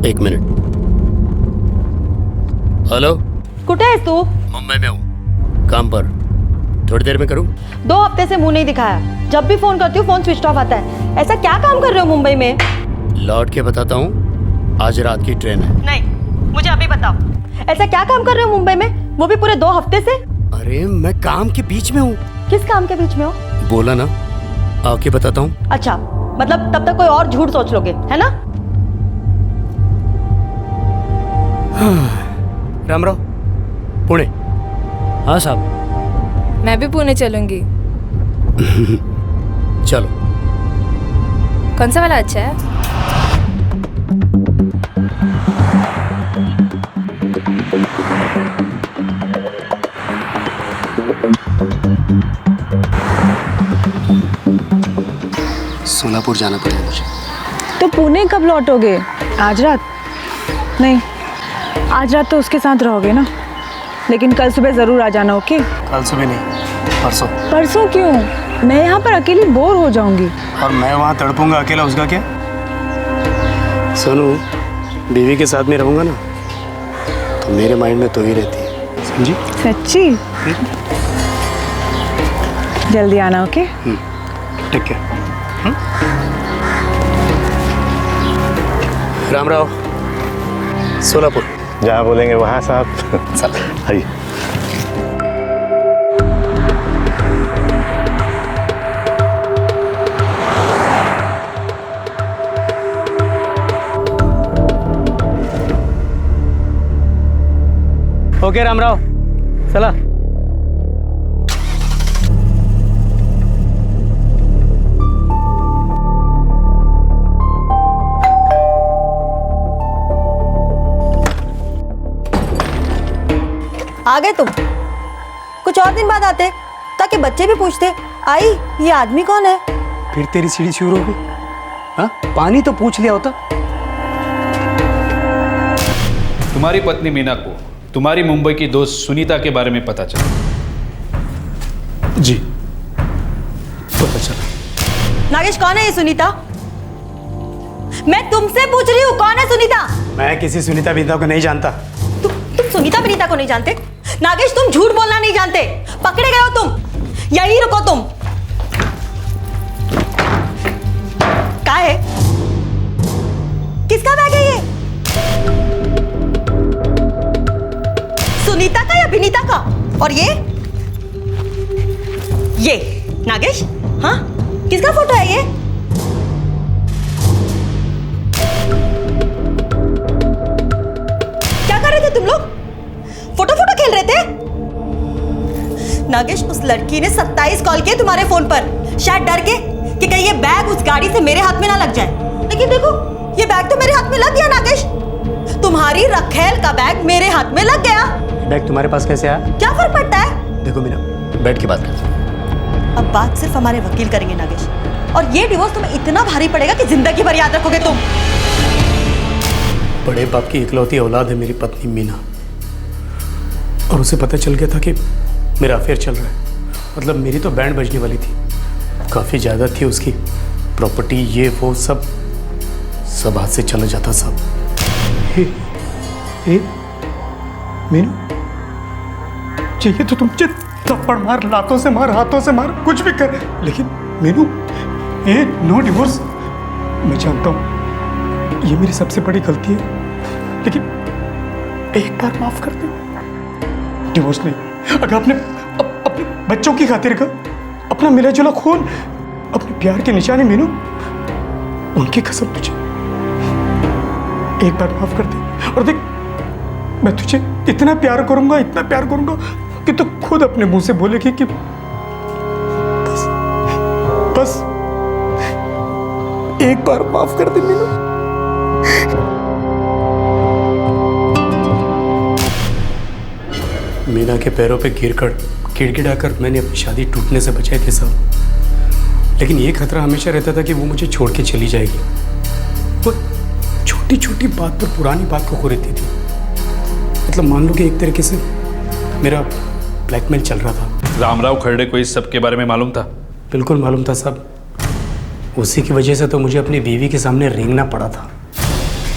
एक मिनट। हेलो, कुठे आहेस तू? मुंबई में हूँ, काम पर। थोड़ी देर में करूँ? 2 हफ्ते से मुंह नहीं दिखाया, जब भी फोन करती हूँ फोन स्विच ऑफ आता है। ऐसा क्या काम कर रहे हो मुंबई में? लौट के बताता हूँ, आज रात की ट्रेन है। नहीं, मुझे अभी बताओ, ऐसा क्या काम कर रहे हो मुंबई में, वो भी पूरे 2 हफ्ते से? अरे मैं काम के बीच में हूँ। किस काम के बीच में हो? बोला ना, आके बताता हूँ। अच्छा, मतलब तब तक कोई और झूठ सोच लोगे, है ना? रामराव, पुणे। हाँ साहब। मैं भी पुणे चलूंगी। चलो। कौन सा वाला अच्छा है? सोलापुर जाना पड़ेगा मुझे। तो पुणे कब लौटोगे? आज रात? नहीं, आज रात तो उसके साथ रहोगे ना, लेकिन कल सुबह जरूर आ जाना, ओके? कल सुबह नहीं, परसों। परसों क्यों? मैं यहाँ पर अकेली बोर हो जाऊंगी। और मैं वहाँ तड़पूंगा अकेला, उसका क्या? सोनू, बीवी के साथ में रहूंगा ना, तो मेरे माइंड में तो ही रहती है, समझी? सच्ची? जल्दी आना, ओके? ठीक है। रामराव, सोलापुर। जहाँ बोलेंगे वहाँ साहब। चल आइए। ओके रामराव, चला। आ गए तुम? कुछ और दिन बाद आते, ताकि बच्चे भी पूछते, आई ये आदमी कौन है? फिर तेरी सीढ़ी शुरू हो गई। हाँ, पानी तो पूछ लिया होता। तुम्हारी पत्नी मीना को तुम्हारी मुंबई की दोस्त सुनीता के बारे में पता चला? जी, पता चला। नागेश, कौन है ये सुनीता? मैं तुमसे पूछ रही हूँ, कौन है सुनीता? मैं किसी सुनीता विनीता को नहीं जानता। तुम सुनीता विनीता को नहीं जानते? नागेश, तुम झूठ बोलना नहीं जानते, पकड़े गए हो तुम। यही रुको तुम। और ये नागेश, हाँ किसका फोटो है ये? क्या कर रहे थे तुम लोग? फोटो खेल रहे थे? नागेश, उस लड़की ने 27 कॉल किए तुम्हारे फोन पर, शायद डर के कि कहीं ये बैग उस गाड़ी से मेरे हाथ में ना लग जाए। लेकिन देखो, ये बैग तो मेरे हाथ में लग गया नागेश। तुम्हारी रखेल का बैग मेरे हाथ में लग गया। बैग तुम्हारे पास कैसे आया? क्या फर्क पड़ता है? देखो मीना, बैठ के बात करते हैं। अब बात सिर्फ हमारे वकील करेंगे नागेश, और ये डिवोर्स तुम्हें इतना भारी पड़ेगा कि जिंदगी भर याद रखोगे तुम। बड़े बाप की इकलौती औलाद है मेरी पत्नी मीना, और उसे पता चल गया था कि मेरा अफेयर चल रहा है। मतलब मेरी तो बैंड बजने वाली थी, काफ़ी ज़्यादा थी उसकी प्रॉपर्टी, ये वो सब हाथ से चला जाता सब। मीनू, चाहिए तो तुम थप्पड़ मार, लातों से मार, हाथों से मार, कुछ भी कर, लेकिन मीनू, ये नो डिवोर्स। मैं जानता हूँ ये मेरी सबसे बड़ी गलती है, लेकिन एक बार माफ कर दे। डिवोर्स नहीं, अगर अपने बच्चों की खातिर का, अपना मिला जुला खून, अपने प्यार की निशानी मीनू, उनकी कसम तुझे एक बार माफ कर दे। और देख, मैं तुझे इतना प्यार करूंगा कि तू खुद अपने मुंह से बोलेगी कि बस एक बार माफ कर दे मीनू। मीना के पैरों पे गिड़गिड़ाकर मैंने अपनी शादी टूटने से बचाए थे सब, लेकिन ये खतरा हमेशा रहता था कि वो मुझे छोड़ के चली जाएगी। वो छोटी छोटी बात पर पुरानी बात को खो रहती थी। मतलब मान लो कि एक तरीके से मेरा ब्लैकमेल चल रहा था। रामराव खरड़े को इस सब के बारे में मालूम था? बिल्कुल मालूम था साहब, उसी की वजह से तो मुझे अपनी बीवी के सामने रेंगना पड़ा था।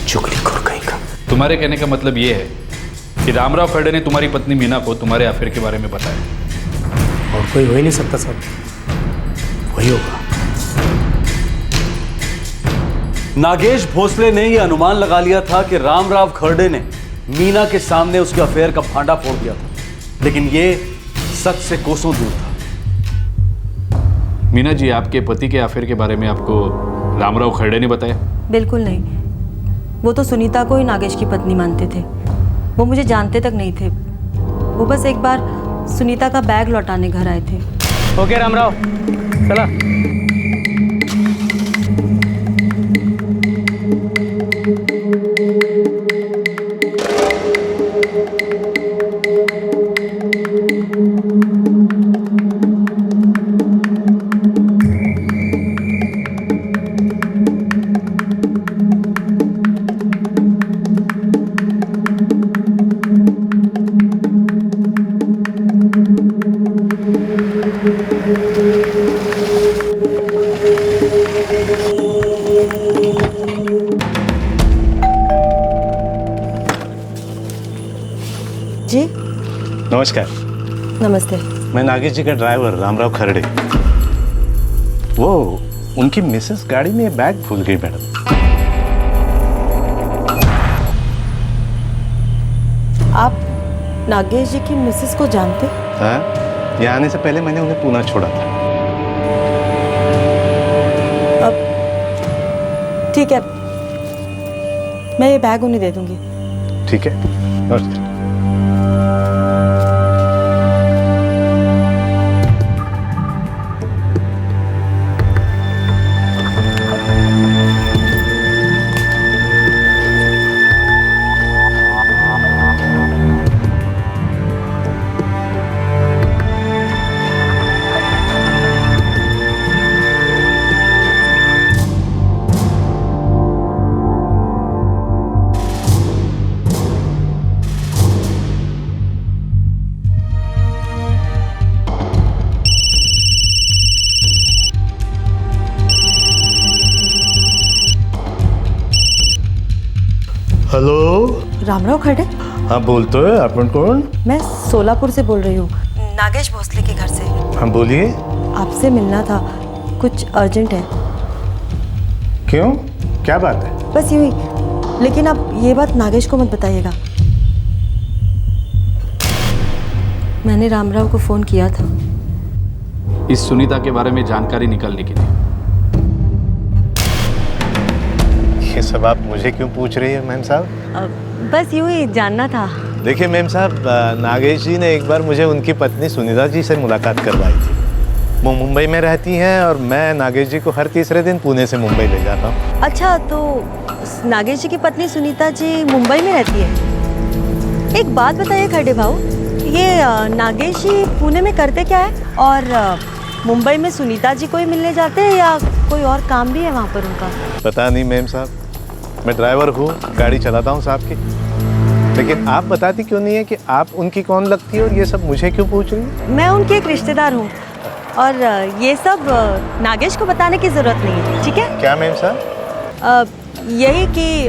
चुगलीखोर कहीं का। तुम्हारे कहने का मतलब ये है कि रामराव खरड़े ने तुम्हारी पत्नी मीना को तुम्हारे अफेयर के बारे में बताया? और कोई हो ही नहीं सकता साहब, वही होगा। नागेश भोसले ने यह अनुमान लगा लिया था कि रामराव खरड़े ने मीना के सामने उसके अफेयर का भांडा फोड़ दिया था, लेकिन यह सच से कोसों दूर था। मीना जी, आपके पति के अफेयर के बारे में आपको रामराव खरड़े ने बताया? बिल्कुल नहीं, वो तो सुनीता को ही नागेश की पत्नी मानते थे, वो मुझे जानते तक नहीं थे। वो बस एक बार सुनीता का बैग लौटाने घर आए थे। ओके रामराव, चला। जी नमस्कार। नमस्ते। मैं नागेश जी का ड्राइवर रामराव खरड़े। वो उनकी मिसेस गाड़ी में बैग भूल गई मैडम। आप नागेश जी की मिसेस को जानते? हाँ, यहाँ आने से पहले मैंने उन्हें पुणे छोड़ा था। अब ठीक है, मैं ये बैग उन्हें दे दूंगी। ठीक है, नमस्कार। हेलो, रामराव खरड़े? हाँ बोलते हो, अपन कौन? मैं सोलापुर से बोल रही हूँ, नागेश भोसले के घर से। हाँ बोलिए। आपसे मिलना था, कुछ अर्जेंट है। क्यों, क्या बात है? बस यूं ही, लेकिन आप ये बात नागेश को मत बताइएगा। मैं मैंने रामराव को फ़ोन किया था इस सुनीता के बारे में जानकारी निकालने के लिए। ये सब आप मुझे क्यों पूछ रही है मैम साहब? बस यूं ही जानना था। देखिए मैम साहब, नागेश जी ने एक बार मुझे उनकी पत्नी सुनीता जी से मुलाकात करवाई थी। वो मुंबई में रहती हैं और मैं नागेश जी को हर तीसरे दिन पुणे से मुंबई ले जाता हूँ। अच्छा, तो नागेश जी की पत्नी सुनीता जी मुंबई में रहती है। एक बात बताइए खड़े भाऊ, ये नागेश जी पुणे में करते क्या है और मुंबई में सुनीता जी को ही मिलने जाते हैं या कोई और काम भी है वहाँ पर उनका? पता नहीं मैम साहब, मैं ड्राइवर हूँ, गाड़ी चलाता हूँ साहब की। लेकिन आप बताती क्यों नहीं है कि आप उनकी कौन लगती है और ये सब मुझे क्यों पूछ रही है? मैं उनकी एक रिश्तेदार हूँ और ये सब नागेश को बताने की ज़रूरत नहीं है, ठीक है? क्या मैम साहब? यही कि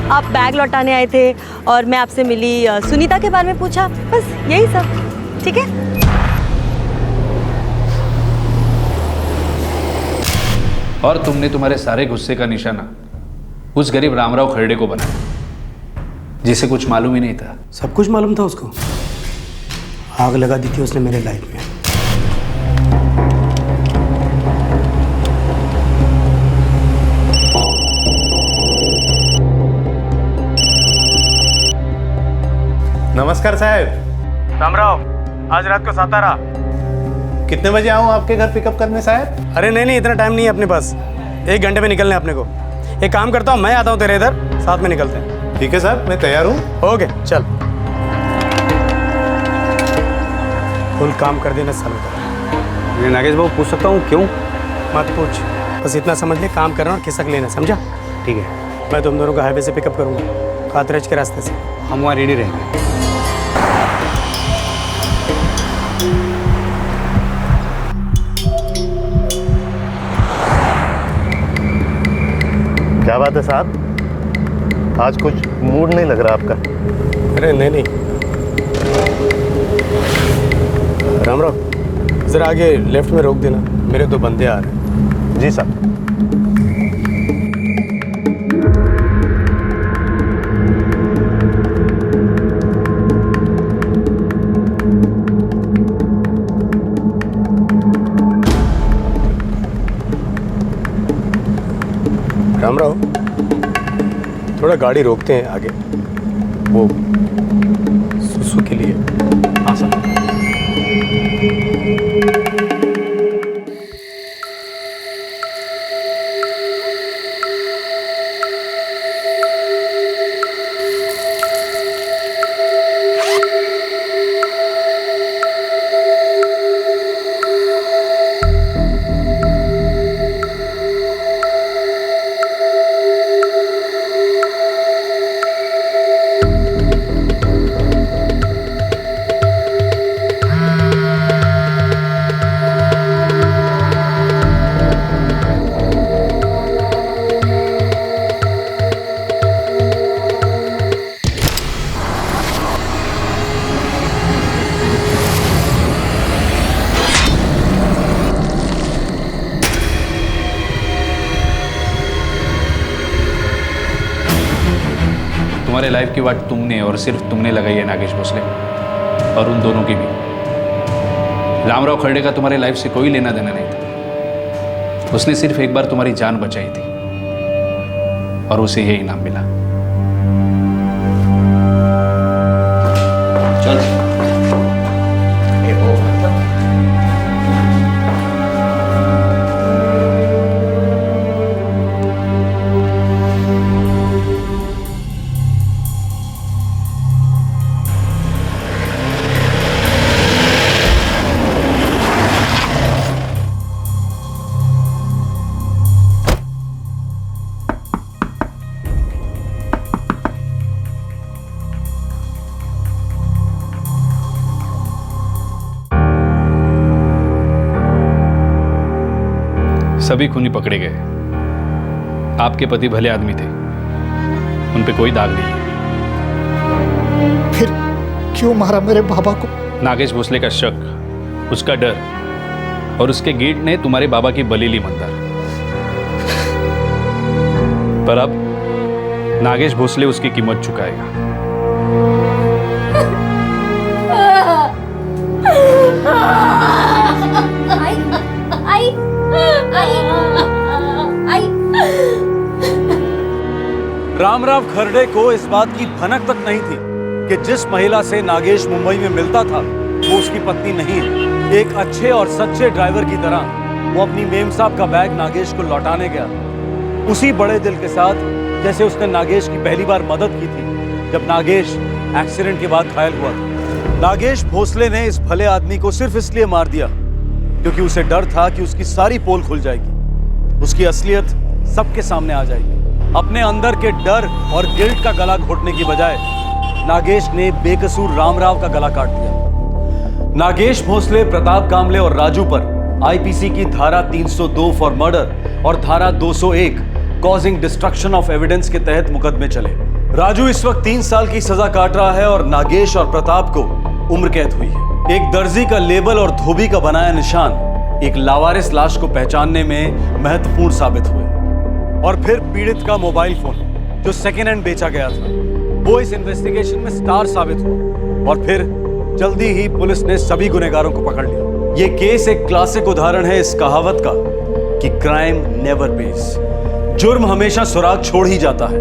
आप बैग लौटाने आए थे और मैं आपसे मिली, सुनीता के बारे में पूछा, बस यही सब, ठीक है? और तुमने तुम्हारे सारे गुस्से का निशाना उस गरीब रामराव खर्डे को बनाया जिसे कुछ मालूम ही नहीं था। सब कुछ मालूम था उसको। आग लगा दी थी उसने मेरे लाइफ में। नमस्कार साहब। रामराव, आज रात को सातारा। कितने बजे आऊँ आपके घर पिकअप करने साहब? अरे नहीं, इतना टाइम नहीं है अपने पास। 1 घंटे में निकलना है अपने को। एक काम करता हूँ, मैं आता हूँ तेरे इधर, साथ में निकलते हैं। ठीक है साहब, मैं तैयार हूँ। ओके चल। फुल काम कर देना सालों का। ये नागेश बाबू पूछ सकता हूँ क्यों? मत पूछ, बस इतना समझ ले, काम करना और खिसक लेना, समझा? ठीक है। मैं तुम दोनों को हाईवे से पिकअप करूँगा, कातरज के रास्ते से। हम वहाँ रेडी रहेंगे। क्या बात है साहब, आज कुछ मूड नहीं लग रहा आपका? अरे नहीं, रामराव जरा आगे लेफ्ट में रोक देना, मेरे 2 बंदे आ रहे हैं। जी साहब। रामराव, थोड़ा गाड़ी रोकते हैं आगे, वो सुसु के लिए। हाँ सर। तुम्हारे लाइफ की वाट तुमने और सिर्फ तुमने लगाई है नागेश भोसले, और उन दोनों की भी। रामराव खर्डे का तुम्हारे लाइफ से कोई लेना देना नहीं था। उसने सिर्फ एक बार तुम्हारी जान बचाई थी और उसे ये इनाम मिला। चल सभी खूनी पकड़े गए। आपके पति भले आदमी थे, उन पे कोई दाग नहीं है। फिर क्यों मारा मेरे बाबा को? नागेश भोसले का शक, उसका डर और उसके गीट ने तुम्हारे बाबा की बलि ली मंदार। पर अब नागेश भोसले उसकी कीमत चुकाएगा। आई आई आई। रामराव खरडे को इस बात की भनक तक नहीं थी कि जिस महिला से नागेश मुंबई में मिलता था वो उसकी पत्नी नहीं है। एक अच्छे और सच्चे ड्राइवर की तरह वो अपनी मेम साहब का बैग नागेश को लौटाने गया, उसी बड़े दिल के साथ जैसे उसने नागेश की पहली बार मदद की थी जब नागेश एक्सीडेंट के बाद घायल हुआ था। नागेश भोसले ने इस भले आदमी को सिर्फ इसलिए मार दिया क्योंकि उसे डर था कि उसकी सारी पोल खुल जाएगी, उसकी असलियत सबके सामने आ जाएगी। अपने अंदर के डर और गिल्ट का गला घोटने की बजाय नागेश ने बेकसूर रामराव का गला काट दिया। नागेश भोसले, प्रताप कामले और राजू पर आईपीसी की धारा 302 फॉर मर्डर और धारा 201 कॉजिंग डिस्ट्रक्शन ऑफ एविडेंस के तहत मुकदमे चले। राजू इस वक्त 3 साल की सजा काट रहा है और नागेश और प्रताप को उम्र कैद हुई है। एक दर्जी का लेबल और धोबी का बनाया निशान एक लावारिस लाश को पहचानने में महत्वपूर्ण साबित हुए। और फिर पीड़ित का मोबाइल फोन जो सेकेंड हैंड बेचा गया था वो इस इन्वेस्टिगेशन में स्टार साबित हुआ। और फिर जल्दी ही पुलिस ने सभी गुनहगारों को पकड़ लिया। ये केस एक क्लासिक उदाहरण है इस कहावत का कि क्राइम नेवर पेज। जुर्म हमेशा सुराग छोड़ ही जाता है,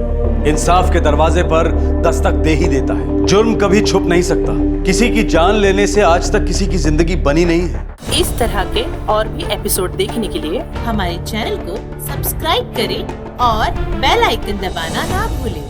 इंसाफ के दरवाजे पर दस्तक दे ही देता है। जुर्म कभी छुप नहीं सकता। किसी की जान लेने से आज तक किसी की जिंदगी बनी नहीं है। इस तरह के और भी एपिसोड देखने के लिए हमारे चैनल को सब्सक्राइब करें और बेल आइकन दबाना ना भूलें।